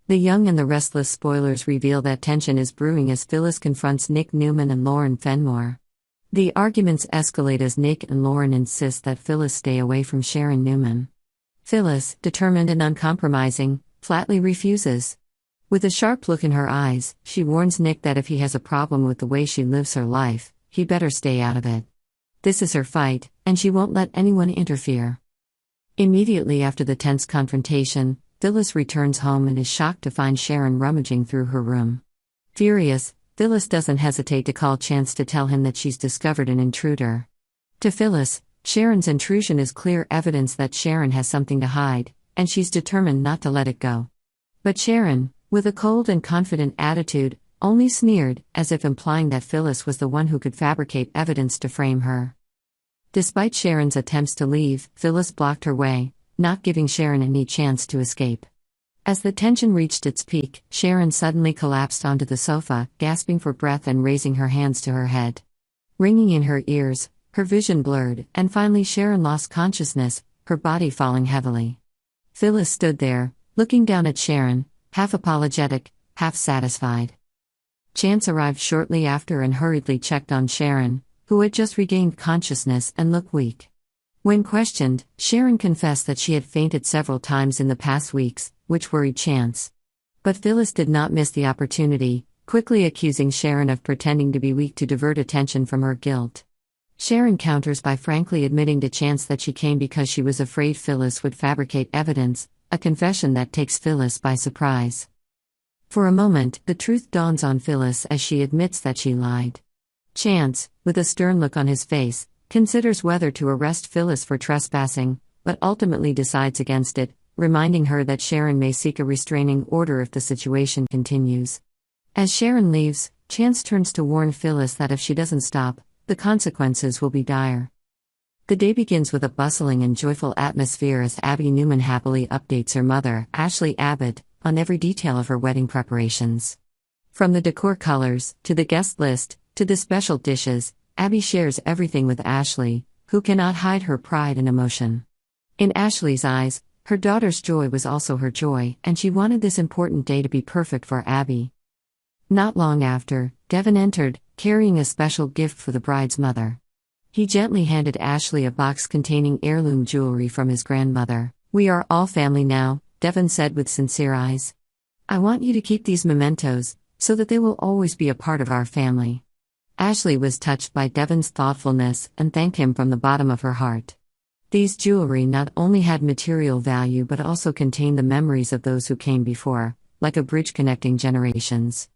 The Young and the Restless spoilers reveal that tension is brewing as Phyllis confronts Nick Newman and Lauren Fenmore. The arguments escalate as Nick and Lauren insist that Phyllis stay away from Sharon Newman. Phyllis, determined and uncompromising, flatly refuses. With a sharp look in her eyes, she warns Nick that if he has a problem with the way she lives her life, he better stay out of it. This is her fight, and she won't let anyone interfere. Immediately after the tense confrontation, Phyllis returns home and is shocked to find Sharon rummaging through her room. Furious, Phyllis doesn't hesitate to call Chance to tell him that she's discovered an intruder. To Phyllis, Sharon's intrusion is clear evidence that Sharon has something to hide, and she's determined not to let it go. But Sharon, with a cold and confident attitude, only sneered, as if implying that Phyllis was the one who could fabricate evidence to frame her. Despite Sharon's attempts to leave, Phyllis blocked her way, not giving Sharon any chance to escape. As the tension reached its peak, Sharon suddenly collapsed onto the sofa, gasping for breath and raising her hands to her head. Ringing in her ears, her vision blurred, and finally Sharon lost consciousness, her body falling heavily. Phyllis stood there, looking down at Sharon, half apologetic, half satisfied. Chance arrived shortly after and hurriedly checked on Sharon, who had just regained consciousness and looked weak. When questioned, Sharon confessed that she had fainted several times in the past weeks, which worried Chance. But Phyllis did not miss the opportunity, quickly accusing Sharon of pretending to be weak to divert attention from her guilt. Sharon counters by frankly admitting to Chance that she came because she was afraid Phyllis would fabricate evidence, a confession that takes Phyllis by surprise. For a moment, the truth dawns on Phyllis as she admits that she lied. Chance, with a stern look on his face, considers whether to arrest Phyllis for trespassing, but ultimately decides against it, reminding her that Sharon may seek a restraining order if the situation continues. As Sharon leaves, Chance turns to warn Phyllis that if she doesn't stop, the consequences will be dire. The day begins with a bustling and joyful atmosphere as Abby Newman happily updates her mother, Ashley Abbott, on every detail of her wedding preparations. From the decor colors, to the guest list, to the special dishes, Abby shares everything with Ashley, who cannot hide her pride and emotion. In Ashley's eyes, her daughter's joy was also her joy, and she wanted this important day to be perfect for Abby. Not long after, Devin entered, carrying a special gift for the bride's mother. He gently handed Ashley a box containing heirloom jewelry from his grandmother. "We are all family now," Devin said with sincere eyes. "I want you to keep these mementos, so that they will always be a part of our family." Ashley was touched by Devin's thoughtfulness and thanked him from the bottom of her heart. These jewelry not only had material value but also contained the memories of those who came before, like a bridge connecting generations.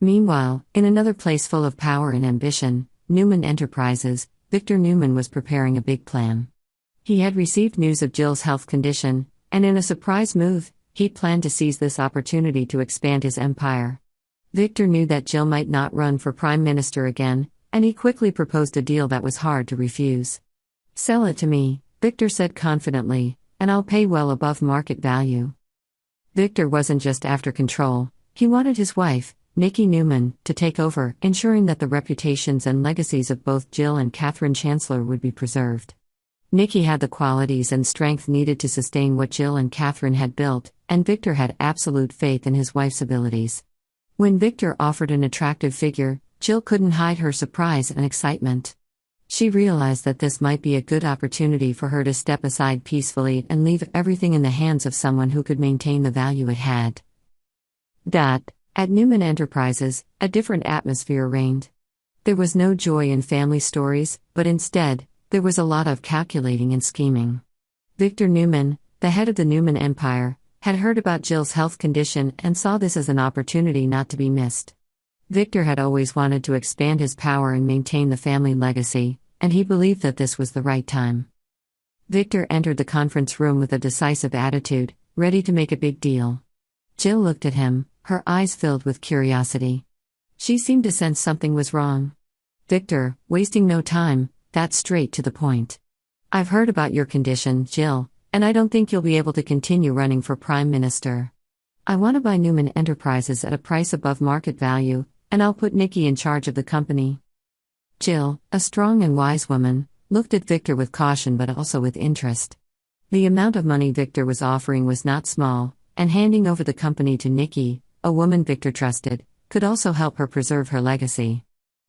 Meanwhile, in another place full of power and ambition, Newman Enterprises, Victor Newman was preparing a big plan. He had received news of Jill's health condition, and in a surprise move, he planned to seize this opportunity to expand his empire. Victor knew that Jill might not run for Prime Minister again, and he quickly proposed a deal that was hard to refuse. "Sell it to me," Victor said confidently, "and I'll pay well above market value." Victor wasn't just after control, he wanted his wife, Nikki Newman, to take over, ensuring that the reputations and legacies of both Jill and Catherine Chancellor would be preserved. Nikki had the qualities and strength needed to sustain what Jill and Catherine had built, and Victor had absolute faith in his wife's abilities. When Victor offered an attractive figure, Jill couldn't hide her surprise and excitement. She realized that this might be a good opportunity for her to step aside peacefully and leave everything in the hands of someone who could maintain the value it had. At Newman Enterprises, a different atmosphere reigned. There was no joy in family stories, but instead, there was a lot of calculating and scheming. Victor Newman, the head of the Newman Empire, had heard about Jill's health condition and saw this as an opportunity not to be missed. Victor had always wanted to expand his power and maintain the family legacy, and he believed that this was the right time. Victor entered the conference room with a decisive attitude, ready to make a big deal. Jill looked at him, her eyes filled with curiosity. She seemed to sense something was wrong. Victor, wasting no time, got straight to the point. "I've heard about your condition, Jill, and I don't think you'll be able to continue running for Prime Minister. I want to buy Newman Enterprises at a price above market value, and I'll put Nikki in charge of the company." Jill, a strong and wise woman, looked at Victor with caution but also with interest. The amount of money Victor was offering was not small, and handing over the company to Nikki, a woman Victor trusted, could also help her preserve her legacy.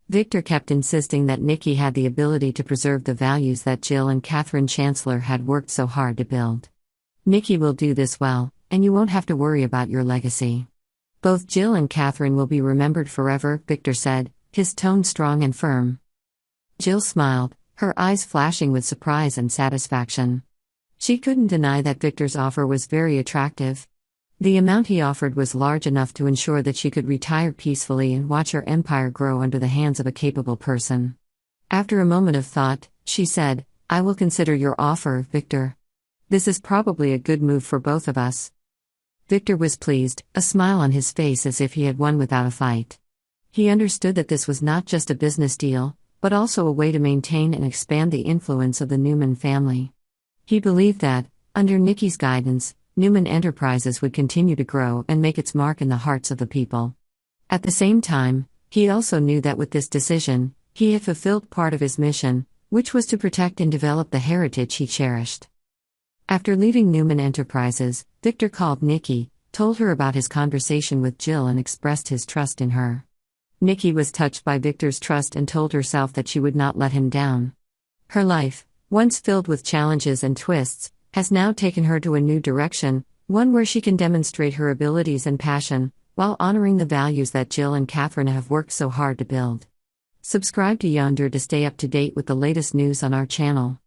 Victor kept insisting that Nikki had the ability to preserve the values that Jill and Catherine Chancellor had worked so hard to build. Nikki will do this well, and you won't have to worry about your legacy. Both Jill and Catherine will be remembered forever, Victor said, his tone strong and firm. Jill smiled, her eyes flashing with surprise and satisfaction. She couldn't deny that Victor's offer was very attractive. The amount he offered was large enough to ensure that she could retire peacefully and watch her empire grow under the hands of a capable person. After a moment of thought, she said, "I will consider your offer, Victor. This is probably a good move for both of us." Victor was pleased, a smile on his face as if he had won without a fight. He understood that this was not just a business deal, but also a way to maintain and expand the influence of the Newman family. He believed that, under Nikki's guidance, Newman Enterprises would continue to grow and make its mark in the hearts of the people. At the same time, he also knew that with this decision, he had fulfilled part of his mission, which was to protect and develop the heritage he cherished. After leaving Newman Enterprises, Victor called Nikki, told her about his conversation with Jill and expressed his trust in her. Nikki was touched by Victor's trust and told herself that she would not let him down. Her life, once filled with challenges and twists, has now taken her to a new direction, one where she can demonstrate her abilities and passion, while honoring the values that Jill and Catherine have worked so hard to build. Subscribe to Y&R to stay up to date with the latest news on our channel.